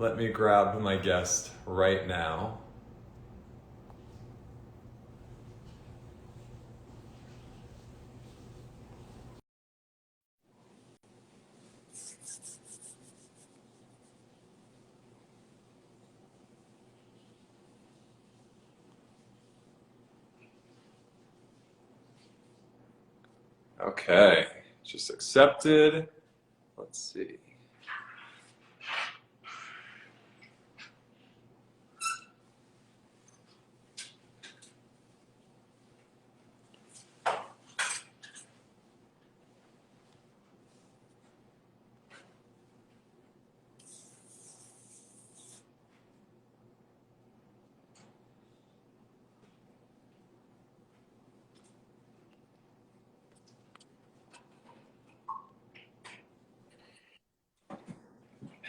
Let me grab my guest right now. Okay, just accepted. Let's see.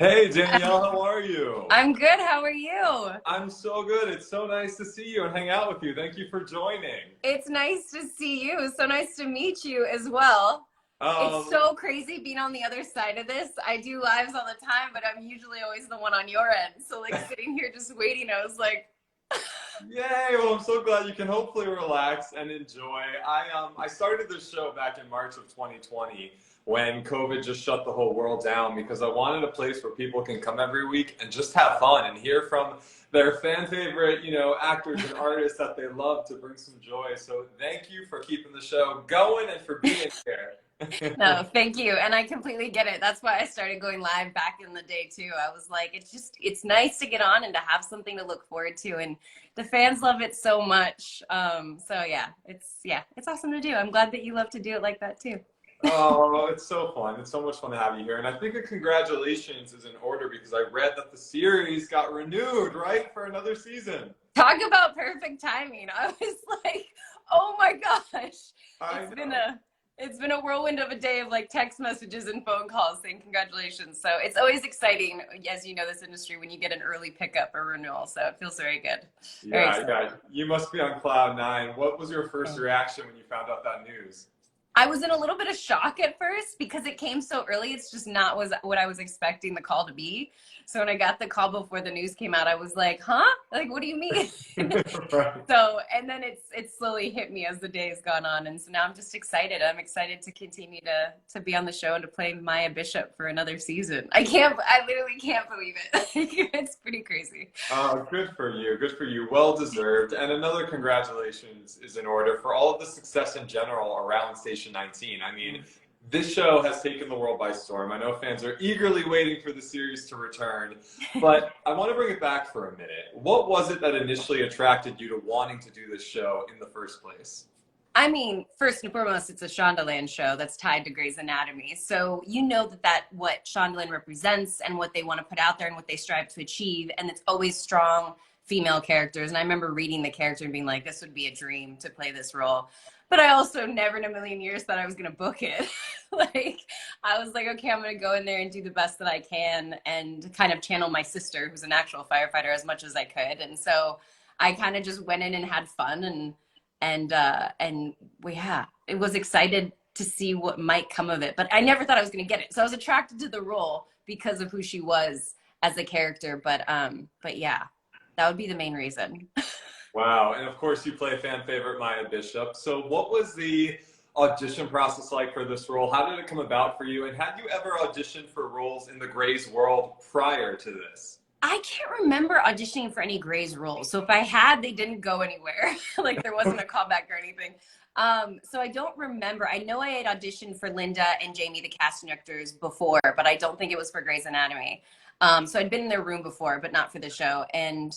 Hey Danielle, how are you? I'm good. How are you? I'm so good. It's so nice to see you and hang out with you. Thank you for joining. It's nice to see you. So nice to meet you as well. It's Um, so crazy being on the other side of this. I do lives all the time, but I'm usually always the one on your end. So like sitting here just waiting, I was like, Yay! Well, I'm so glad you can hopefully relax and enjoy. I started this show back in March of 2020 when COVID just shut the whole world down because I wanted a place where people can come every week and just have fun and hear from their fan favorite, actors and artists that they love to bring some joy. So thank you for keeping the show going and for being here. no, thank you. And I completely get it. That's why I started going live back in the day too. I was like, it's nice to get on and to have something to look forward to. And the fans love it so much. So it's awesome to do. I'm glad that you love to do it like that too. Oh, it's so fun. It's so much fun to have you here. And I think a congratulations is in order because I read that the series got renewed, right, for another season. Talk about perfect timing. I was like, oh my gosh. I It's been know. a it's been a whirlwind of a day of like text messages and phone calls saying congratulations. So it's always exciting, as you know, this industry when you get an early pickup or renewal. So it feels very good. Very Yeah, exciting. yeah. You must be on cloud nine. What was your first reaction when you found out that news? I was in a little bit of shock at first because it came so early. It's just not was what I was expecting the call to be. So when I got the call before the news came out, I was like, huh? Like, what do you mean? Right. So, and then it's slowly hit me as the day has gone on. And so now I'm just excited. I'm excited to continue to be on the show and to play Maya Bishop for another season. I literally can't believe it. It's pretty crazy. Oh, good for you. Good for you. Well deserved. And another congratulations is in order for all of the success in general around Station 19. I mean, this show has taken the world by storm. I know fans are eagerly waiting for the series to return, but I want to bring it back for a minute. What was it that initially attracted you to wanting to do this show in the first place? I mean, first and foremost, it's a Shondaland show that's tied to Grey's Anatomy. So you know that what Shondaland represents and what they want to put out there and what they strive to achieve. And it's always strong female characters. And I remember reading the character and being like, this would be a dream to play this role. But I also never in a million years thought I was going to book it. Like, I was like, okay, I'm going to go in there and do the best that I can and kind of channel my sister, who's an actual firefighter, as much as I could. And so I kind of just went in and had fun and yeah, it was excited to see what might come of it, but I never thought I was going to get it. So I was attracted to the role because of who she was as a character. But yeah, that would be the main reason. Wow. And of course, you play fan favorite Maya Bishop. So, what was the audition process like for this role? How did it come about for you? And had you ever auditioned for roles in the Grey's world prior to this? I can't remember auditioning for any Grey's roles. So if I had, they didn't go anywhere. Like there wasn't a callback or anything. So I don't remember. I know I had auditioned for Linda and Jamie, the casting directors, before, but I don't think it was for Grey's Anatomy. So I'd been in their room before, but not for the show. And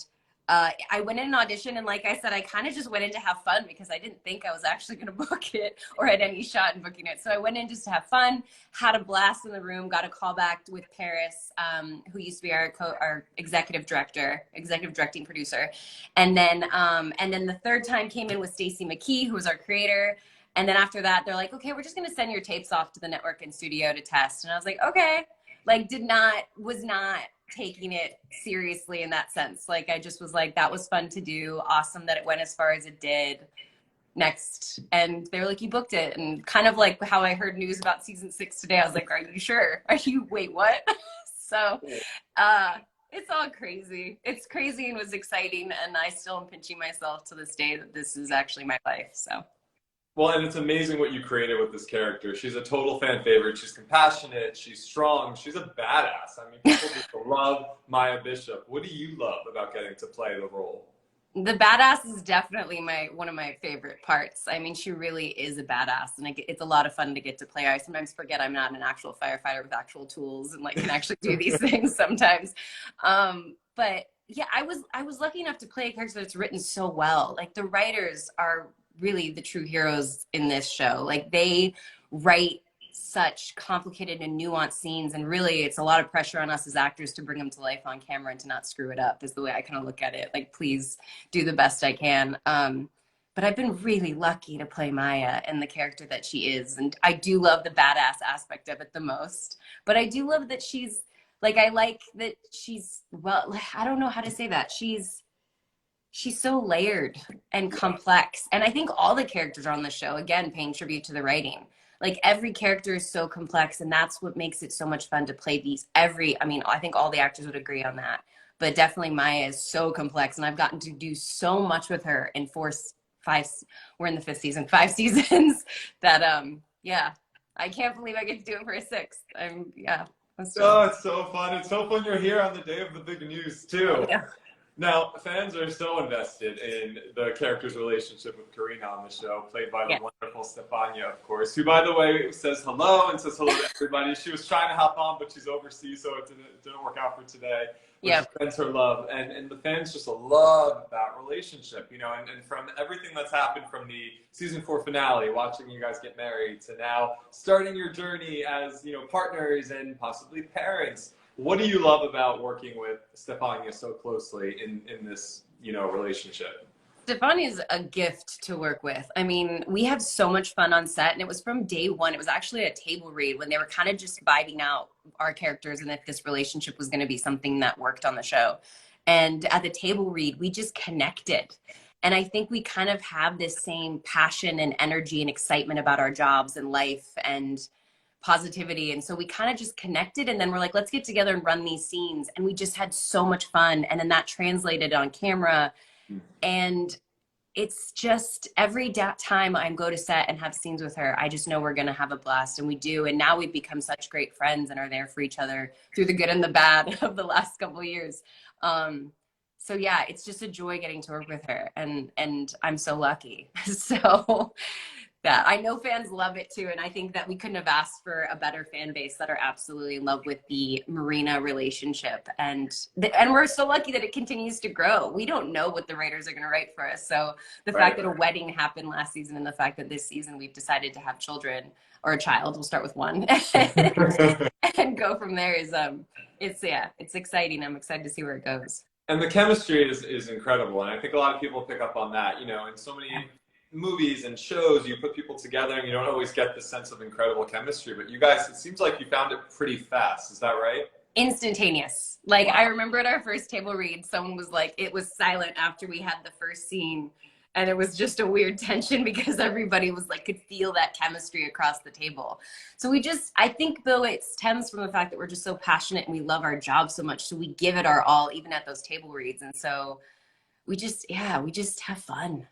I went in an audition, and like I said, I kind of just went in to have fun because I didn't think I was actually going to book it or had any shot in booking it. So I went in just to have fun, had a blast in the room, got a call back with Paris, who used to be our executive director, executive directing producer, and then the third time came in with Stacey McKee, who was our creator. And then after that, they're like, okay, we're just going to send your tapes off to the network and studio to test. And I was like, okay. Like, was not taking it seriously in that sense. Like, I just was like, that was fun to do. Awesome that it went as far as it did. Next. And they were like, you booked it. And kind of like how I heard news about season 6 today, I was like, are you sure? Wait, what? So, uh, It's all crazy. It's crazy and was exciting, and I still am pinching myself to this day that this is actually my life. So. Well, and it's amazing what you created with this character. She's a total fan favorite. She's compassionate. She's strong. She's a badass. I mean, people just love Maya Bishop. What do you love about getting to play the role? The badass is definitely one of my favorite parts. I mean, she really is a badass, and it's a lot of fun to get to play her. I sometimes forget I'm not an actual firefighter with actual tools and like can actually do these things sometimes. But yeah, I was lucky enough to play a character that's written so well. Like the writers are really the true heroes in this show. Like they write such complicated and nuanced scenes, and really it's a lot of pressure on us as actors to bring them to life on camera and to not screw it up is the way I kind of look at it. Like, please do the best I can. But I've been really lucky to play Maya and the character that she is, and I do love the badass aspect of it the most. But I do love that she's like, I like that she's, well, I don't know how to say that, she's so layered and complex. And I think all the characters are on the show, again, paying tribute to the writing. Like every character is so complex, and that's what makes it so much fun to play these. I mean, I think all the actors would agree on that. But definitely Maya is so complex, and I've gotten to do so much with her in we're in the 5th season, 5 seasons that, yeah, I can't believe I get to do it for a 6th. Yeah. Oh, it's so fun. It's so fun you're here on the day of the big news, too. Yeah. Now, fans are so invested in the character's relationship with Carina on the show, played by the wonderful Stefania, of course, who, by the way, says hello and says hello to everybody. She was trying to hop on, but she's overseas, so it didn't work out for today. But she sends her love, and the fans just love that relationship, you know, and from everything that's happened from the season 4 finale, watching you guys get married, to now starting your journey as, you know, partners and possibly parents. What do you love about working with Stefania so closely in this, you know, relationship? Stefania is a gift to work with. I mean, we had so much fun on set, and it was from day one. It was actually a table read when they were kind of just vibing out our characters and if this relationship was going to be something that worked on the show. And at the table read, we just connected. And I think we kind of have this same passion and energy and excitement about our jobs and life and positivity. And so we kind of just connected, and then we're like, let's get together and run these scenes. And we just had so much fun. And then that translated on camera. And it's just every time I go to set and have scenes with her, I just know we're going to have a blast, and we do. And now we've become such great friends and are there for each other through the good and the bad of the last couple of years. So yeah, it's just a joy getting to work with her, and I'm so lucky. So that I know fans love it too, and I think that we couldn't have asked for a better fan base that are absolutely in love with the Marina relationship, and we're so lucky that it continues to grow. We don't know what the writers are going to write for us, so the fact that a wedding happened last season, and the fact that this season we've decided to have children, or a child, we'll start with one, and go from there is it's exciting. I'm excited to see where it goes. And the chemistry is incredible, and I think a lot of people pick up on that. You know, in so many movies and shows, you put people together and you don't always get the sense of incredible chemistry, but you guys, it seems like you found it pretty fast. Is that right? Instantaneous. Like, wow. I remember at our first table read, someone was like, it was silent after we had the first scene, and it was just a weird tension because everybody was like, could feel that chemistry across the table. So I think though it stems from the fact that we're just so passionate and we love our job so much, so we give it our all even at those table reads. And so we just have fun.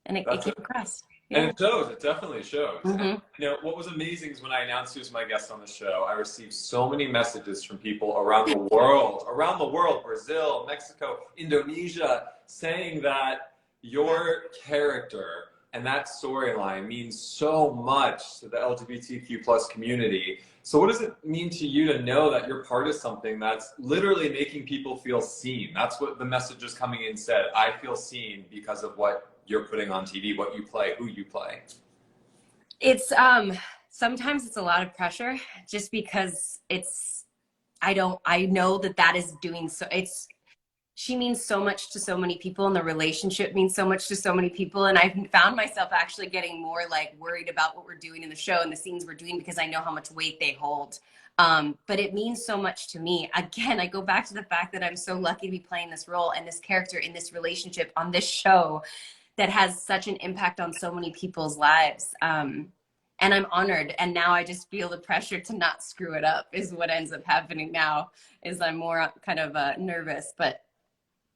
And it came across. Yeah. And it shows. It definitely shows. Mm-hmm. And, you know, what was amazing is when I announced you as my guest on the show, I received so many messages from people around the world, Brazil, Mexico, Indonesia, saying that your character and that storyline means so much to the LGBTQ plus community. So what does it mean to you to know that you're part of something that's literally making people feel seen? That's what the messages coming in said. I feel seen because of what you're putting on TV, what you play, who you play. It's sometimes it's a lot of pressure just because I know that is doing so. She means so much to so many people, and the relationship means so much to so many people. And I've found myself actually getting more like worried about what we're doing in the show and the scenes we're doing because I know how much weight they hold. But it means so much to me. Again, I go back to the fact that I'm so lucky to be playing this role and this character in this relationship on this show that has such an impact on so many people's lives. And I'm honored. And now I just feel the pressure to not screw it up is what ends up happening now, is I'm more kind of nervous, but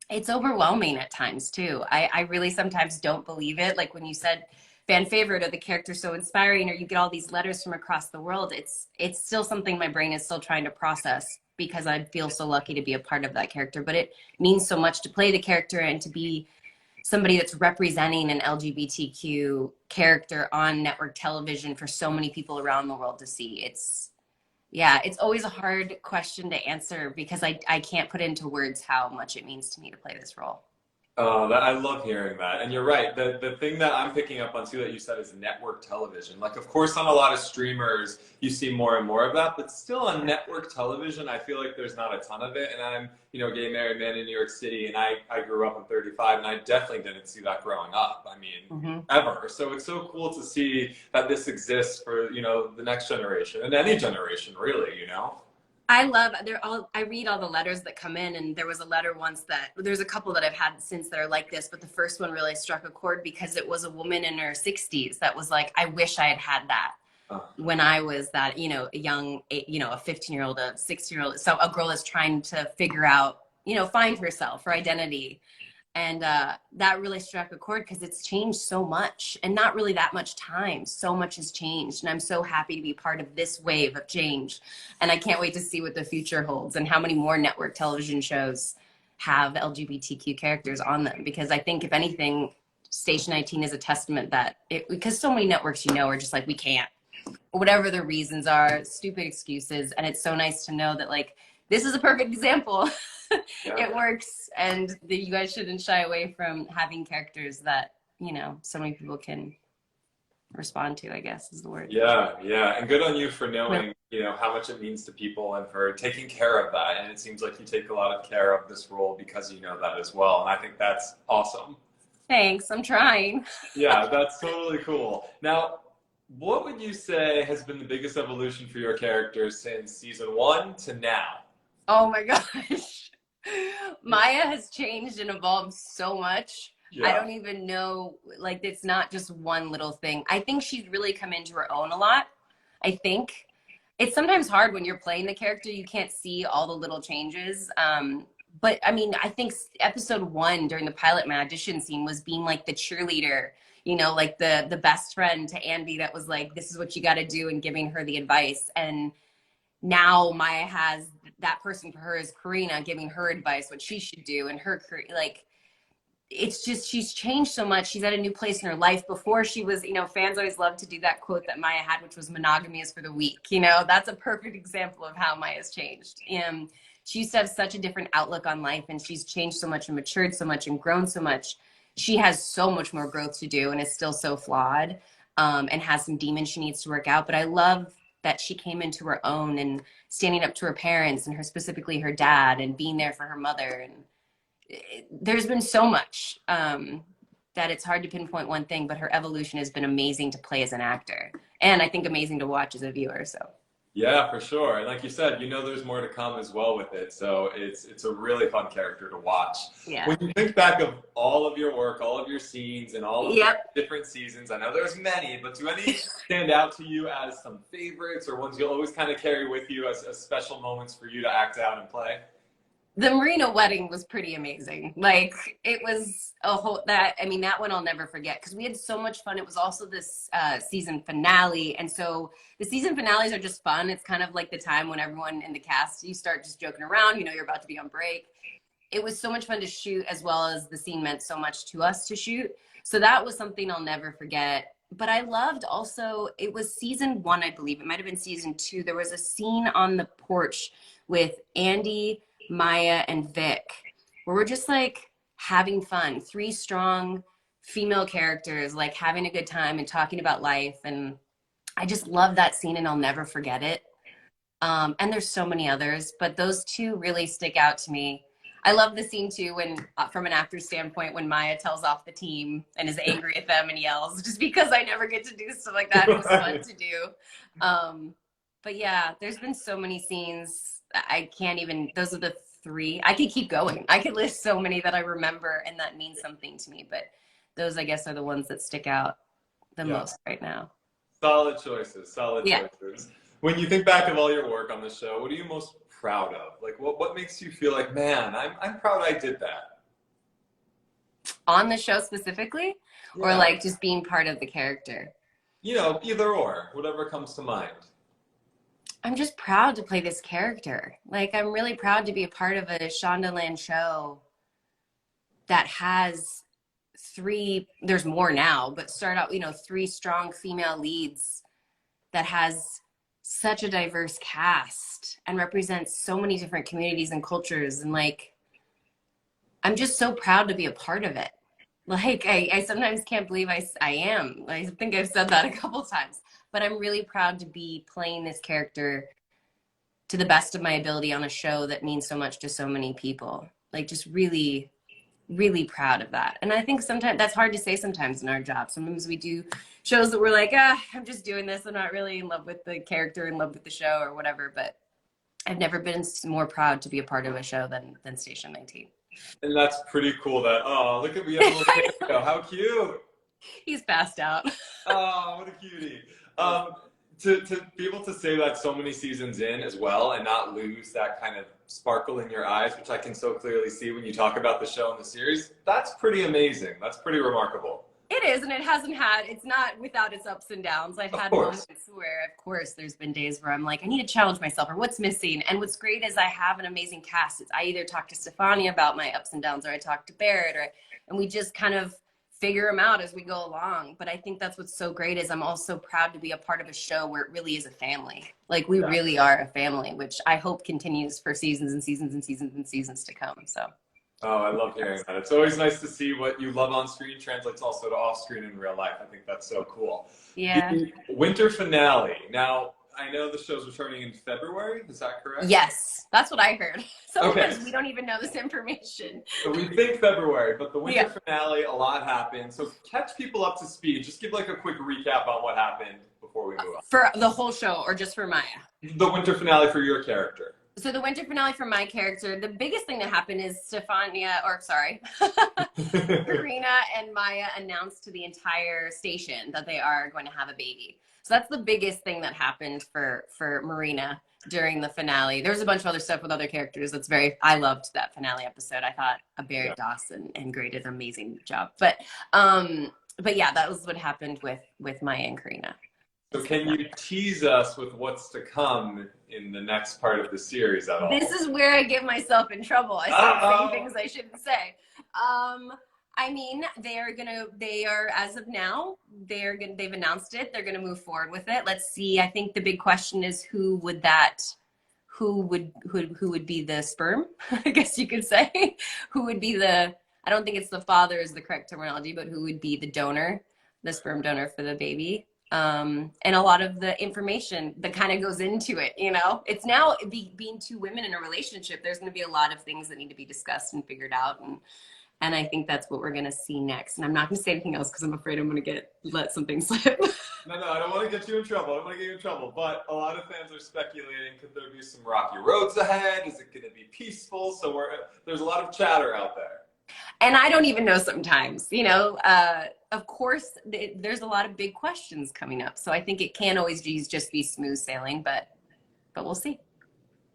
it's overwhelming at times too. I really sometimes don't believe it. Like when you said fan favorite or the character so inspiring, or you get all these letters from across the world, it's still something my brain is still trying to process, because I feel so lucky to be a part of that character. But it means so much to play the character and to be somebody that's representing an LGBTQ character on network television for so many people around the world to see. It's always a hard question to answer, because I can't put into words how much it means to me to play this role. I love hearing that. And you're right. The thing that I'm picking up on too that you said is network television. Like, of course, on a lot of streamers, you see more and more of that, but still on network television, I feel like there's not a ton of it. And I'm, a gay married man in New York City, and I grew up, I'm 35, and I definitely didn't see that growing up. I mean, ever. So it's so cool to see that this exists for, the next generation and any generation, really. I read all the letters that come in, and there was a letter once there's a couple that I've had since that are like this, but the first one really struck a chord because it was a woman in her 60s that was like, I wish I had had that when I was that, a young, a 15-year-old, a 16-year-old. So a girl is trying to figure out, find herself, her identity. And that really struck a chord because it's changed so much, and not really that much time. So much has changed, and I'm so happy to be part of this wave of change. And I can't wait to see what the future holds and how many more network television shows have LGBTQ characters on them. Because I think, if anything, Station 19 is a testament that because so many networks, are just like, we can't, whatever the reasons are, stupid excuses. And it's so nice to know that, like, this is a perfect example. It works, and you guys shouldn't shy away from having characters that so many people can respond to, I guess is the word. Yeah, and good on you for knowing how much it means to people and for taking care of that. And it seems like you take a lot of care of this role because you know that as well, and I think that's awesome. Thanks, I'm trying. Yeah, that's totally cool. Now, what would you say has been the biggest evolution for your character since season 1 to now? Oh my gosh. Maya has changed and evolved so much. Yeah. I don't even know, like, it's not just one little thing. I think she's really come into her own a lot. I think it's sometimes hard when you're playing the character, you can't see all the little changes. But I mean, I think episode 1 during the pilot, my audition scene was being like the cheerleader, like the best friend to Andy that was like, this is what you got to do, and giving her the advice. And now Maya has that person for her is Carina, giving her advice what she should do, and her career. Like, it's just, she's changed so much. She's at a new place in her life. Before she was, fans always love to do that quote that Maya had, which was monogamy is for the weak. That's a perfect example of how Maya's changed. She used to have such a different outlook on life, and she's changed so much and matured so much and grown so much. She has so much more growth to do, and is still so flawed, and has some demons she needs to work out. But I love that she came into her own, and standing up to her parents, and specifically her dad, and being there for her mother. And there's been so much that it's hard to pinpoint one thing, but her evolution has been amazing to play as an actor, and I think amazing to watch as a viewer. So. Yeah, for sure. And like you said, there's more to come as well with it. So it's a really fun character to watch. Yeah. When you think back of all of your work, all of your scenes, and all of the different seasons, I know there's many, but do any stand out to you as some favorites, or ones you'll always kind of carry with you as special moments for you to act out and play? The Marina wedding was pretty amazing. Like, it was that one I'll never forget, because we had so much fun. It was also this season finale. And so the season finales are just fun. It's kind of like the time when everyone in the cast, you start just joking around, you're about to be on break. It was so much fun to shoot, as well as the scene meant so much to us to shoot. So that was something I'll never forget. But I loved also, it was season 1, I believe. It might've been season 2. There was a scene on the porch with Andy, Maya, and Vic, where we're just like having fun. 3 strong female characters, like having a good time and talking about life. And I just love that scene, and I'll never forget it. And there's so many others, but those 2 really stick out to me. I love the scene too, when from an actor's standpoint, when Maya tells off the team and is angry at them and yells, just because I never get to do stuff like that. It was fun to do. But yeah, there's been so many scenes. I can't even, those are the 3. I could keep going. I could list so many that I remember and that mean something to me, but those, I guess, are the ones that stick out the most right now. Solid choices, solid Yeah. choices. When you think back of all your work on the show, what are you most proud of? Like, what makes you feel like, man, I'm proud I did that? On the show specifically, or Yeah. like just being part of the character? You know, either or, whatever comes to mind. I'm just proud to play this character. Like, I'm really proud to be a part of a Shondaland show that has there's more now, but start out, three strong female leads that has such a diverse cast and represents so many different communities and cultures. And like, I'm just so proud to be a part of it. Like, I sometimes can't believe I am. I think I've said that a couple times, but I'm really proud to be playing this character to the best of my ability on a show that means so much to so many people. Like, just really, really proud of that. And I think sometimes that's hard to say sometimes in our job. Sometimes we do shows that we're like, I'm just doing this. I'm not really in love with the character, in love with the show or whatever. But I've never been more proud to be a part of a show than Station 19. And that's pretty cool that, oh, look at me, a little Dario. How cute. He's passed out. Oh, what a cutie. To be able to say that so many seasons in as well and not lose that kind of sparkle in your eyes, which I can so clearly see when you talk about the show and the series, that's pretty amazing. That's pretty remarkable. It is, and it's not without its ups and downs. I've had moments where, of course, there's been days where I'm like, I need to challenge myself or what's missing. And what's great is I have an amazing cast. I either talk to Stefania about my ups and downs or I talk to Barrett, and we just kind of figure them out as we go along. But I think that's what's so great is I'm also proud to be a part of a show where it really is a family. Like, we really are a family, which I hope continues for seasons and seasons and seasons and seasons to come. So. Oh, I love hearing that. It's always nice to see what you love on screen translates also to off screen in real life. I think that's so cool. Yeah. The winter finale. Now, I know the show's returning in February. Is that correct? Yes, that's what I heard. Sometimes we don't even know this information. So we think February, but the winter finale, a lot happened. So catch people up to speed. Just give like a quick recap on what happened before we move on. For the whole show or just for Maya? The winter finale for your character. So the winter finale for my character, the biggest thing that happened is Carina and Maya announced to the entire station that they are going to have a baby. So that's the biggest thing that happened for Marina during the finale. There's a bunch of other stuff with other characters. I loved that finale episode. I thought Barrett Dawson and Gray did an amazing job. But yeah, that was what happened with Maya and Carina. So can you tease us with what's to come in the next part of the series at all? This is where I get myself in trouble. I start saying things I shouldn't say. I mean, as of now, they've announced it. They're gonna move forward with it. Let's see. I think the big question is who would be the sperm? I guess you could say. Who would be I don't think it's the father is the correct terminology, but who would be the donor, the sperm donor for the baby? And a lot of the information that kind of goes into it, it's now being two women in a relationship. There's going to be a lot of things that need to be discussed and figured out. And I think that's what we're going to see next. And I'm not going to say anything else because I'm afraid I'm going to let something slip. No, I don't want to get you in trouble. I don't want to get you in trouble. But a lot of fans are speculating, could there be some rocky roads ahead? Is it going to be peaceful? So there's a lot of chatter out there. And I don't even know sometimes, of course, there's a lot of big questions coming up. So I think it can't always just be smooth sailing, but we'll see.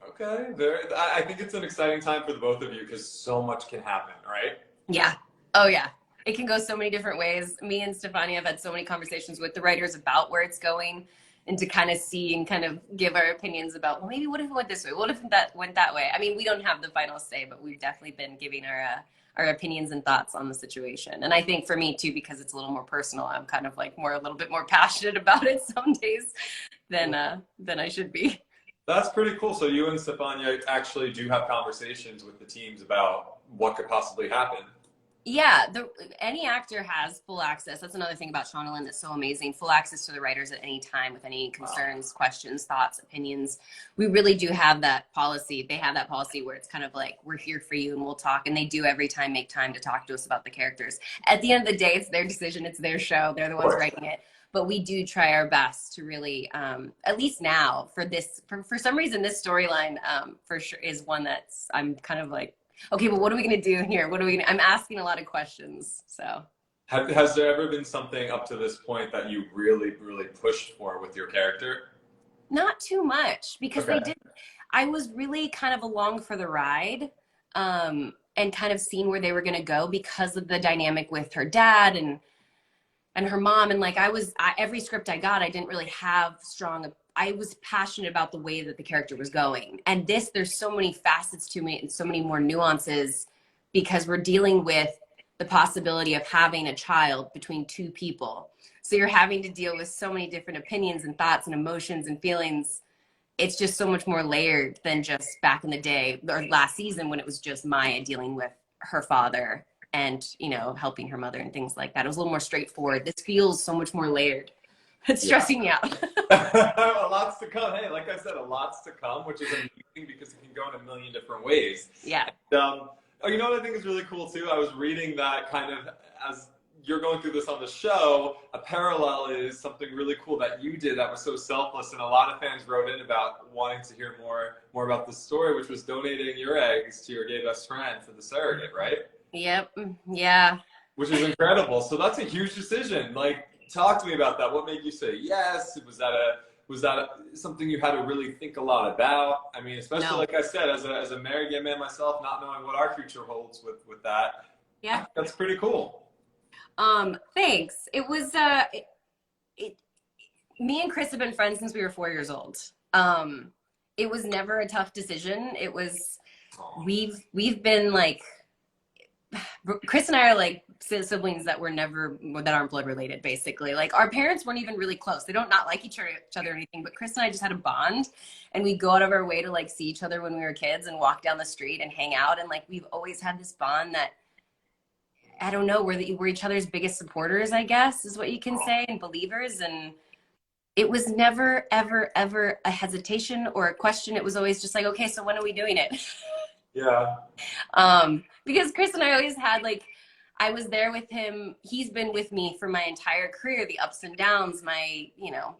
Okay. I think it's an exciting time for the both of you because so much can happen, right? Yeah. Oh, yeah. It can go so many different ways. Me and Stefania have had so many conversations with the writers about where it's going and to kind of see and kind of give our opinions about, well, maybe what if it went this way? What if that went that way? I mean, we don't have the final say, but we've definitely been giving our opinions and thoughts on the situation. And I think for me too, because it's a little more personal, I'm kind of like a little bit more passionate about it some days than I should be. That's pretty cool. So you and Stefania actually do have conversations with the teams about what could possibly happen. Yeah, any actor has full access. That's another thing about Shondaland that's so amazing. Full access to the writers at any time with any concerns, questions, thoughts, opinions. We really do have that policy. They have that policy where it's kind of like, we're here for you and we'll talk. And they do every time make time to talk to us about the characters. At the end of the day, it's their decision. It's their show. They're the ones writing it. But we do try our best to really, at least now for some reason, this storyline for sure is one I'm kind of like, okay, but what are we going to do here? I'm asking a lot of questions. So Has there ever been something up to this point that you really, really pushed for with your character? Not too much because Okay. they did. I was really kind of along for the ride, and kind of seeing where they were going to go because of the dynamic with her dad and her mom. And like every script I got, I didn't really have strong. I was passionate about the way that the character was going. And this, there's so many facets to it and so many more nuances because we're dealing with the possibility of having a child between two people. So you're having to deal with so many different opinions and thoughts and emotions and feelings. It's just so much more layered than just back in the day or last season when it was just Maya dealing with her father and, you know, helping her mother and things like that. It was a little more straightforward. This feels so much more layered. It's Yeah. stressing me out. A lot's to come. Hey, like I said, a lot's to come, which is amazing because it can go in a million different ways. Yeah. And, oh, you know what I think is really cool too? I was reading that kind of as you're going through this on the show, a parallel is something really cool that you did that was so selfless, and a lot of fans wrote in about wanting to hear more about this story, which was donating your eggs to your gay best friend for the surrogate, right? Yep. Yeah. Which is incredible. So that's a huge decision. Like, talk to me about that. What made you say yes? Was that something you had to really think a lot about? I mean, especially No. like I said, as a married gay man myself, not knowing what our future holds with that, Yeah. that's pretty cool. Thanks. It was it me and Chris have been friends since we were 4 years old. It was never a tough decision. It was we've been like Chris and I are like siblings that were never that aren't blood related, basically. Like our parents weren't even really close. They don't not like each other or anything, but Chris and I just had a bond, and we'd go out of our way to like see each other when we were kids and walk down the street and hang out, and like we've always had this bond that I don't know, we're each other's biggest supporters, I guess, is what you can say, and believers. And it was never, ever, ever a hesitation or a question. It was always just like, okay, so when are we doing it? Yeah. Because Chris and I always had like, I was there with him. He's been with me for my entire career, the ups and downs, my, you know,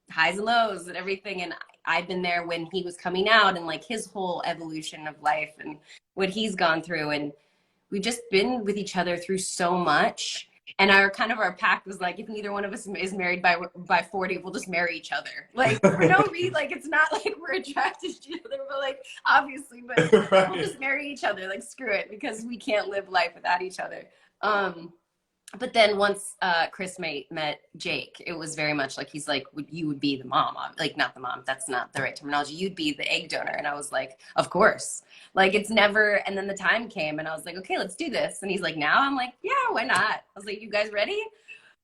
highs and lows and everything. And I've been there when he was coming out and like his whole evolution of life and what he's gone through. And we've just been with each other through so much. And our pact was like, if neither one of us is married by 40, we'll just marry each other. Like for no reason, like it's not like we're attracted to each other, but like obviously, but Right. we'll just marry each other. Like screw it, because we can't live life without each other. But then once Chris met Jake, it was very much like he's like, you would be the mom, like not the mom. That's not the right terminology. You'd be the egg donor, and I was like, of course. Like it's never. And then the time came, and I was like, okay, let's do this. And he's like, now I'm like, yeah, why not? I was like, you guys ready?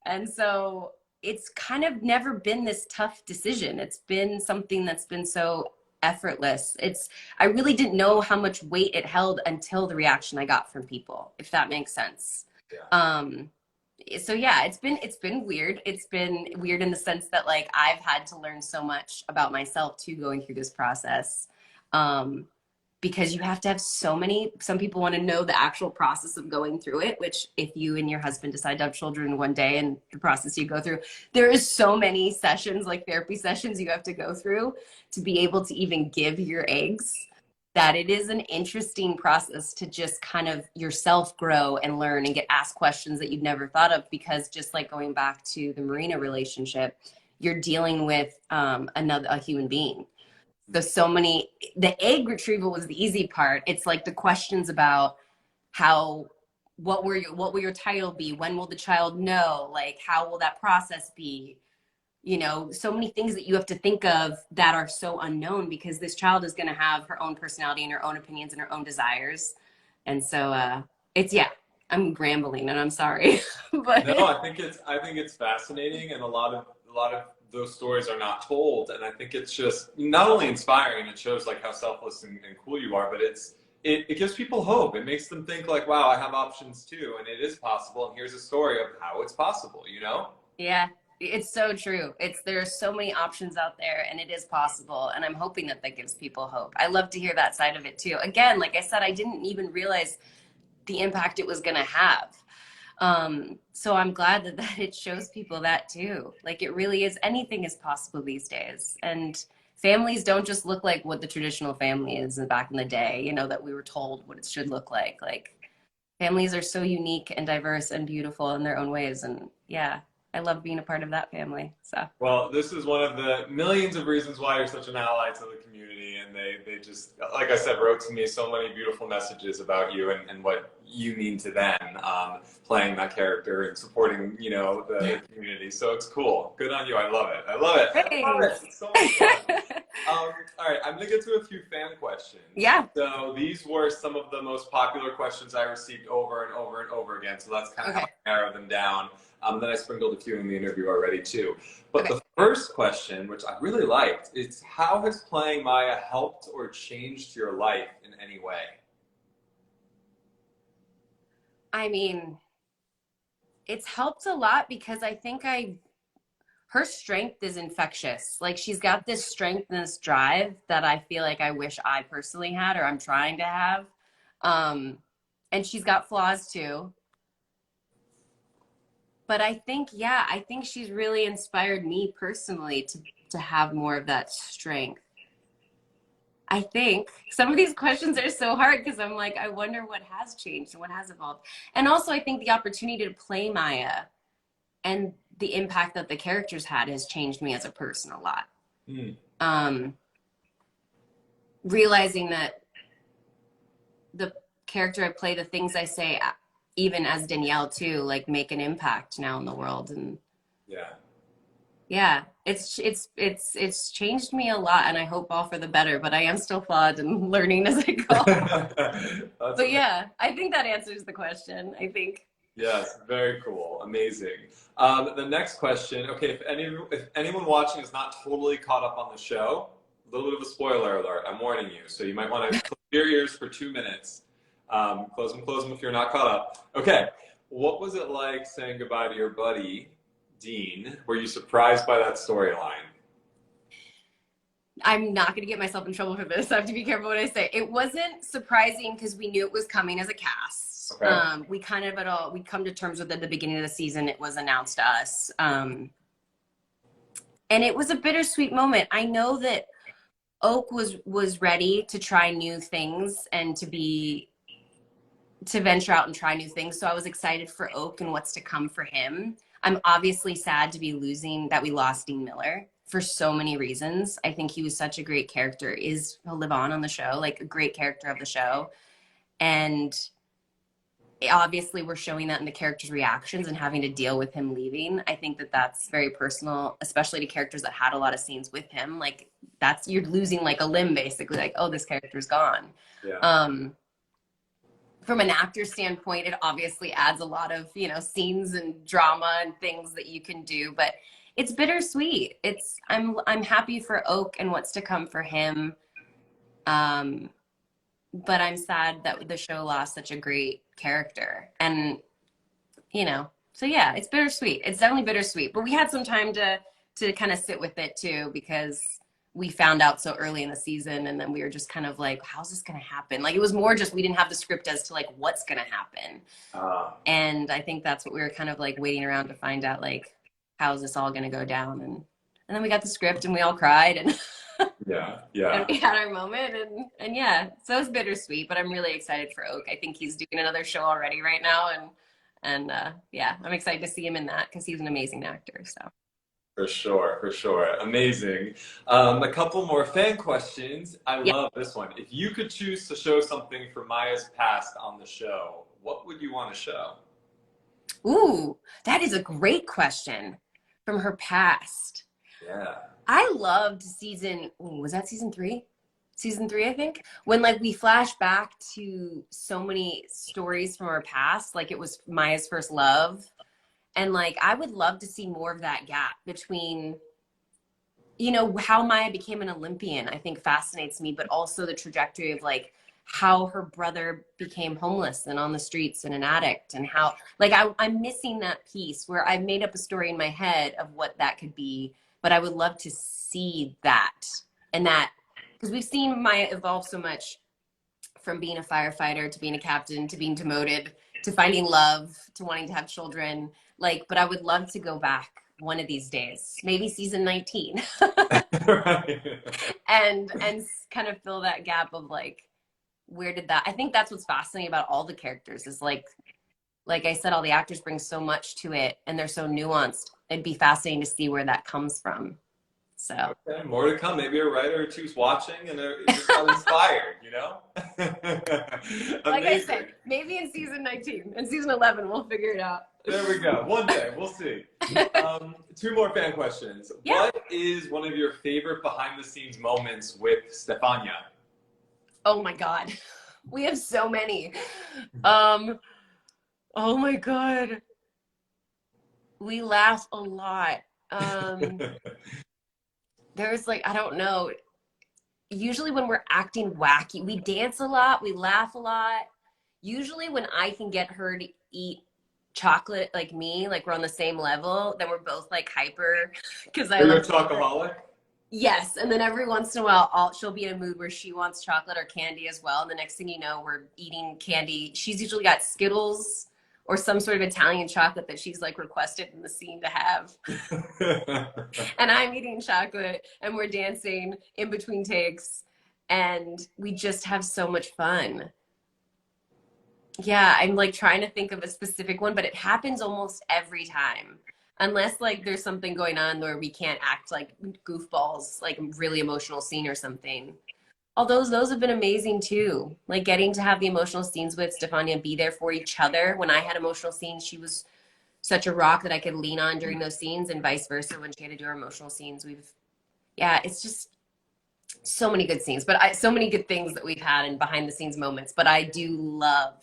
And so it's kind of never been this tough decision. It's been something that's been so effortless. I really didn't know how much weight it held until the reaction I got from people, if that makes sense. So yeah, it's been weird. It's been weird in the sense that like I've had to learn so much about myself too going through this process. Because you have to have some people want to know the actual process of going through it, which if you and your husband decide to have children one day and the process you go through, there is so many sessions, like therapy sessions you have to go through to be able to even give your eggs, that it is an interesting process to just kind of yourself grow and learn and get asked questions that you've never thought of. Because just like going back to the Marina relationship, you're dealing with a human being. The egg retrieval was the easy part. It's like the questions about what will your title be? When will the child know? Like, how will that process be? You know, so many things that you have to think of that are so unknown, because this child is going to have her own personality and her own opinions and her own desires. And so yeah, I'm rambling and I'm sorry. But No, I think it's fascinating, and a lot of those stories are not told, and I think it's just not only inspiring and it shows like how selfless and cool you are, but it gives people hope. It makes them think like, wow, I have options too, and it is possible, and here's a story of how it's possible, you know? yeah, it's so true. There's so many options out there, and it is possible. And I'm hoping that gives people hope. I love to hear that side of it too. Again, like I said, I didn't even realize the impact it was going to have. So I'm glad that it shows people that too. Like it really is, anything is possible these days. And families don't just look like what the traditional family is back in the day, you know, that we were told what it should look like. Like Families are so unique and diverse and beautiful in their own ways. And yeah, I love being a part of that family. So. Well, this is one of the millions of reasons why you're such an ally to the community. And they just, like I said, wrote to me so many beautiful messages about you and what you mean to them, playing that character and supporting, you know, the community. So it's cool. Good on you. I love it. I love it. I love it. It's so much fun. All right, I'm going to get to a few fan questions. Yeah. So these were some of the most popular questions I received over and over and over again. So that's kind of how I narrow them down. Then I sprinkled a few in the interview already too. But the first question, which I really liked, is how has playing Maya helped or changed your life in any way? I mean, it's helped a lot because I think her strength is infectious. Like, she's got this strength and this drive that I feel like I wish I personally had, or I'm trying to have. And she's got flaws too. But I think, yeah, I think she's really inspired me personally to have more of that strength. I think some of these questions are so hard because I'm like, I wonder what has changed and what has evolved. And also, I think the opportunity to play Maya and the impact that the characters had has changed me as a person a lot. Realizing that the character I play, the things I say, even as Danielle too, like, make an impact now in the world. And yeah, it's changed me a lot, and I hope all for the better, but I am still flawed and learning as I go. But yeah, I think that answers the question, I think. Yes, very cool. Amazing. The next question, okay, if anyone watching is not totally caught up on the show, a little bit of a spoiler alert, I'm warning you, so you might want to close your ears for 2 minutes. Close them if you're not caught up. Okay, what was it like saying goodbye to your buddy, Dean? Were you surprised by that storyline? I'm not going to get myself in trouble for this. I have to be careful what I say. It wasn't surprising because we knew it was coming as a cast. Okay. We kind of we come to terms with it at the beginning of the season. It was announced to us. And it was a bittersweet moment. I know that Oak was ready to try new things and to venture out and try new things. So I was excited for Oak and what's to come for him. I'm obviously sad to be that we lost Dean Miller for so many reasons. I think he was such a great character. He'll live on the show, like a great character of the show. And obviously we're showing that in the character's reactions and having to deal with him leaving. I think that that's very personal, especially to characters that had a lot of scenes with him. Like, you're losing like a limb, basically, like, oh, this character's gone. Yeah. From an actor standpoint, it obviously adds a lot of, scenes and drama and things that you can do, but it's bittersweet. I'm happy for Oak and what's to come for him. But I'm sad that the show lost such a great character. And, so yeah, it's bittersweet. It's definitely bittersweet, but we had some time to kind of sit with it too, because we found out so early in the season, and then we were just kind of like, how's this going to happen? Like, it was more just, we didn't have the script as to like, what's going to happen. And I think that's what we were kind of like waiting around to find out, like, how's this all going to go down? And then we got the script and we all cried, and yeah. And we had our moment, and yeah, so it's bittersweet, but I'm really excited for Oak. I think he's doing another show already right now. And yeah, I'm excited to see him in that because he's an amazing actor. So. For sure. Amazing. A couple more fan questions. I love this one. If you could choose to show something from Maya's past on the show, what would you want to show? Ooh, that is a great question. From her past. Yeah. I loved was that season 3? Season 3, I think. When like we flash back to so many stories from her past, like it was Maya's first love. And like, I would love to see more of that gap between, how Maya became an Olympian, I think fascinates me, but also the trajectory of like how her brother became homeless and on the streets and an addict, and how, like, I'm missing that piece where I made up a story in my head of what that could be, but I would love to see that. And that, because we've seen Maya evolve so much from being a firefighter to being a captain to being demoted to finding love to wanting to have children. Like, but I would love to go back one of these days, maybe season 19, and kind of fill that gap of like where did that, I think that's what's fascinating about all the characters is like I said, all the actors bring so much to it and they're so nuanced. It'd be fascinating to see where that comes from. So Okay, more to come. Maybe a writer or two's watching and they're just got inspired, you know? like I Amazing. said, maybe in season 19 and season 11, we'll figure it out. There we go. One day, we'll see. Two more fan questions. Yeah. What is one of your favorite behind the scenes moments with Stefania? Oh my God. We have so many. Oh my God. We laugh a lot. There's like, I don't know. Usually when we're acting wacky, we dance a lot, we laugh a lot. Usually when I can get her to eat chocolate like me, like we're on the same level, then we're both like hyper. Because Are you a chocoholic? Yes, and then every once in a while, she'll be in a mood where she wants chocolate or candy as well. And the next thing you know, we're eating candy. She's usually got Skittles or some sort of Italian chocolate that she's like requested in the scene to have. And I'm eating chocolate and we're dancing in between takes and we just have so much fun. Yeah, I'm like trying to think of a specific one, but it happens almost every time. Unless like there's something going on where we can't act like goofballs, like a really emotional scene or something. Although those have been amazing too. Like getting to have the emotional scenes with Stefania and be there for each other. When I had emotional scenes, she was such a rock that I could lean on during those scenes and vice versa when she had to do her emotional scenes. Yeah, it's just so many good scenes, but so many good things that we've had in behind the scenes moments. But I do love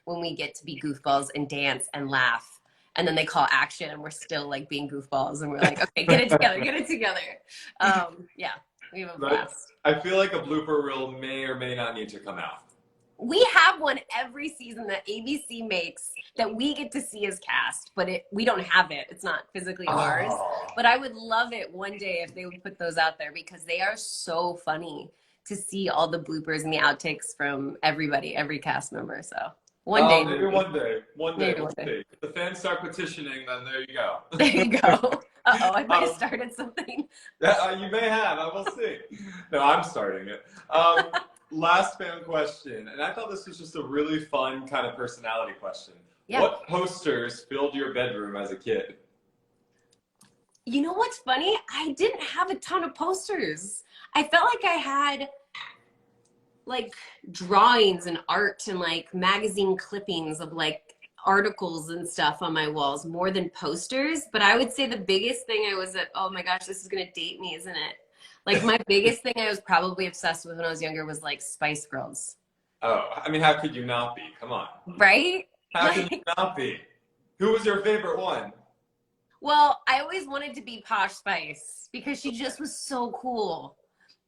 when we get to be goofballs and dance and laugh. And then they call action and we're still like being goofballs and we're like, okay, get it together, get it together. Yeah, we have a blast. I feel like a blooper reel may or may not need to come out. We have one every season that ABC makes that we get to see as cast, but we don't have it. It's not physically ours. But I would love it one day if they would put those out there because they are so funny to see all the bloopers and the outtakes from everybody, every cast member. So one day. Maybe one day. One day. Maybe We'll one day. see. If the fans start petitioning, then there you go. There you go. Uh-oh, I might have started something. You may have. I will see. No, I'm starting it. Last fan question, and I thought this was just a really fun kind of personality question. Yeah. What posters filled your bedroom as a kid? You know what's funny? I didn't have a ton of posters. I felt like I had like drawings and art and like magazine clippings of like articles and stuff on my walls more than posters. But I would say the biggest thing oh my gosh, this is going to date me, isn't it? Like my biggest thing I was probably obsessed with when I was younger was like Spice Girls. Oh, I mean, how could you not be? Come on. Right? How could you not be? Who was your favorite one? Well, I always wanted to be Posh Spice because she just was so cool.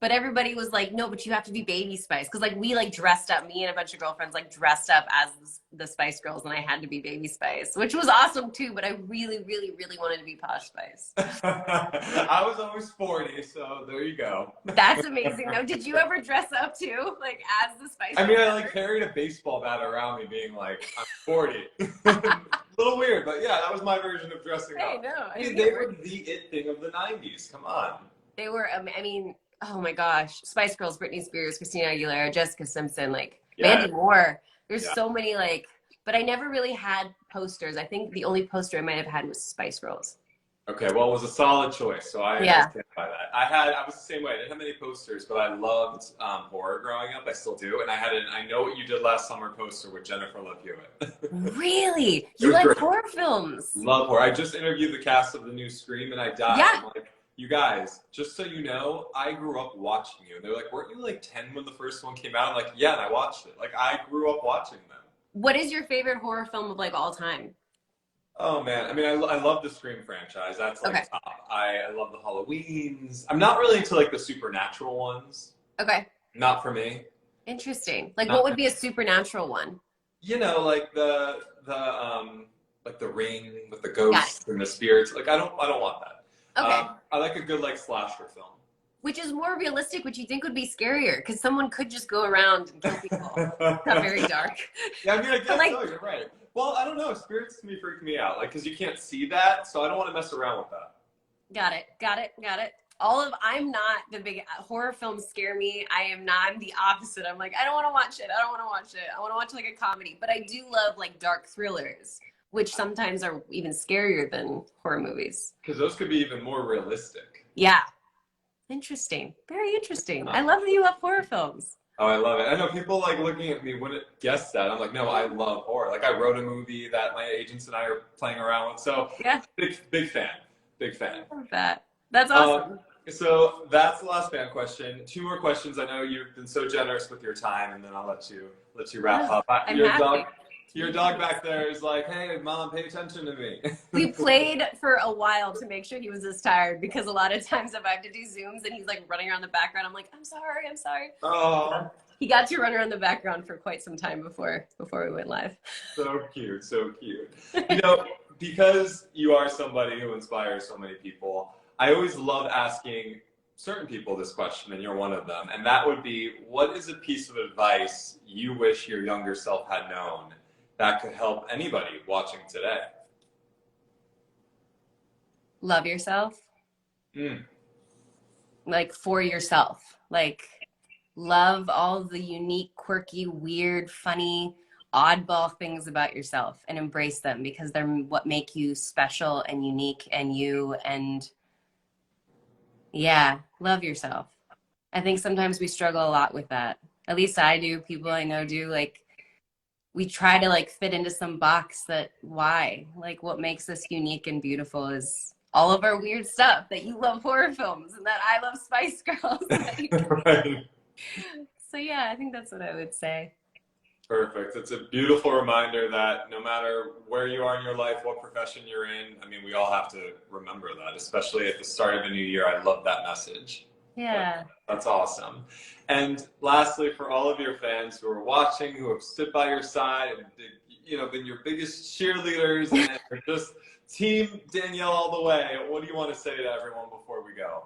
But everybody was like, no, but you have to be Baby Spice. Because like we like dressed up, me and a bunch of girlfriends like dressed up as the Spice Girls and I had to be Baby Spice, which was awesome too. But I really, really, really wanted to be Posh Spice. I was always 40, so there you go. That's amazing. Now, did you ever dress up too? Like as the Spice Girls? I mean, I like carried a baseball bat around me being like, I'm 40. A little weird, but yeah, that was my version of dressing up. I know. They were the it thing of the 90s. Come on. They were, I mean, oh my gosh. Spice Girls, Britney Spears, Christina Aguilera, Jessica Simpson, like Mandy Moore. There's so many like, but I never really had posters. I think the only poster I might have had was Spice Girls. Okay, well, it was a solid choice, so I stand by that. I was the same way. I didn't have many posters, but I loved horror growing up. I still do, and I had an I Know What You Did Last Summer poster with Jennifer Love Hewitt. Really? You like great. Horror films? Love horror. I just interviewed the cast of the new Scream, and I died. Yeah. I'm like, you guys, just so you know, I grew up watching you. And they're like, weren't you like 10 when the first one came out? I'm like, yeah, and I watched it. Like, I grew up watching them. What is your favorite horror film of like all time? Oh man, I mean, I love the Scream franchise. That's like top. I love the Halloweens. I'm not really into like the supernatural ones. Okay. Not for me. Interesting. Like, what would be a supernatural one? You know, like the Ring with the ghosts and the spirits. Like, I don't want that. Okay. I like a good like slasher film. Which is more realistic, which you think would be scarier, because someone could just go around and kill people. It's not very dark. Yeah, I mean, I guess so. You're right. Well, I don't know. Spirits to me freak me out, like, because you can't see that, so I don't want to mess around with that. Got it. I'm not the big horror films scare me. I'm the opposite. I'm like, I don't want to watch it. I don't want to watch it. I want to watch like a comedy. But I do love like dark thrillers, which sometimes are even scarier than horror movies. Because those could be even more realistic. Yeah. Interesting. Very interesting. I love that you love horror films. Oh, I love it. I know people like looking at me wouldn't guess that. I'm like, no, I love horror. Like I wrote a movie that my agents and I are playing around with. So yeah, big fan. Big fan. I love that. That's awesome. So that's the last fan question. 2 more questions. I know you've been so generous with your time, and then I'll let you wrap up. I'm happy. Your dog back there is like, hey, mom, pay attention to me. We played for a while to make sure he was as tired, because a lot of times if I have to do Zooms and he's like running around the background, I'm like, I'm sorry. Oh. He got to run around the background for quite some time before we went live. So cute, so cute. You know, because you are somebody who inspires so many people, I always love asking certain people this question, and you're one of them. And that would be, what is a piece of advice you wish your younger self had known that could help anybody watching today? Love yourself. Like for yourself. Like love all the unique, quirky, weird, funny, oddball things about yourself and embrace them, because they're what make you special and unique and you. And yeah, love yourself. I think sometimes we struggle a lot with that. At least I do. People I know do. Like, we try to like fit into some box that why? Like, what makes us unique and beautiful is all of our weird stuff, that you love horror films and that I love Spice Girls. Right. So yeah, I think that's what I would say. Perfect. It's a beautiful reminder that no matter where you are in your life, what profession you're in, I mean, we all have to remember that, especially at the start of a new year. I love that message. Yeah. That's awesome. And lastly, for all of your fans who are watching, who have stood by your side and, you know, been your biggest cheerleaders and are just Team Danielle all the way, what do you want to say to everyone before we go?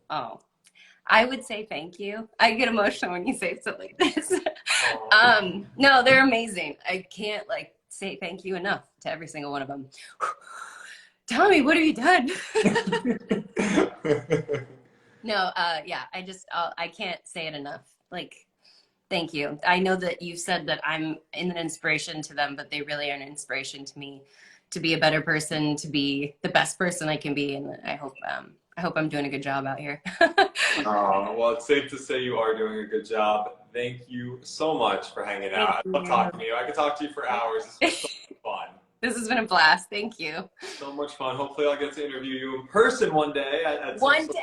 Oh, I would say thank you. I get emotional when you say stuff like this. No, they're amazing. I can't like say thank you enough to every single one of them. Tell me, what have you done? No, yeah, I can't say it enough. Like, thank you. I know that you said that I'm an inspiration to them, but they really are an inspiration to me to be a better person, to be the best person I can be. And I hope I'm doing a good job out here. Oh, well, it's safe to say you are doing a good job. Thank you so much for hanging out. I love talking to you. I could talk to you for hours. This was so fun. This has been a blast. Thank you. So much fun. Hopefully I'll get to interview you in person one day at one day.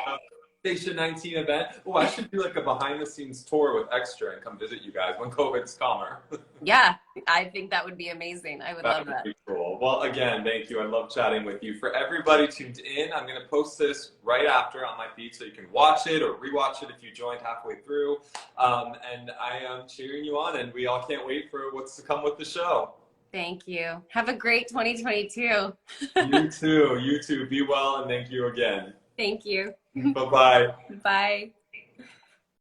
Station 19 event. Oh, I should do like a behind the scenes tour with Extra and come visit you guys when COVID's calmer. Yeah, I think that would be amazing. I would love that. Be cool. Well, again, thank you. I love chatting with you. For everybody tuned in, I'm going to post this right after on my feed so you can watch it or rewatch it if you joined halfway through. And I am cheering you on, and we all can't wait for what's to come with the show. Thank you. Have a great 2022. You too. You too. Be well, and thank you again. Thank you. Bye-bye. Bye.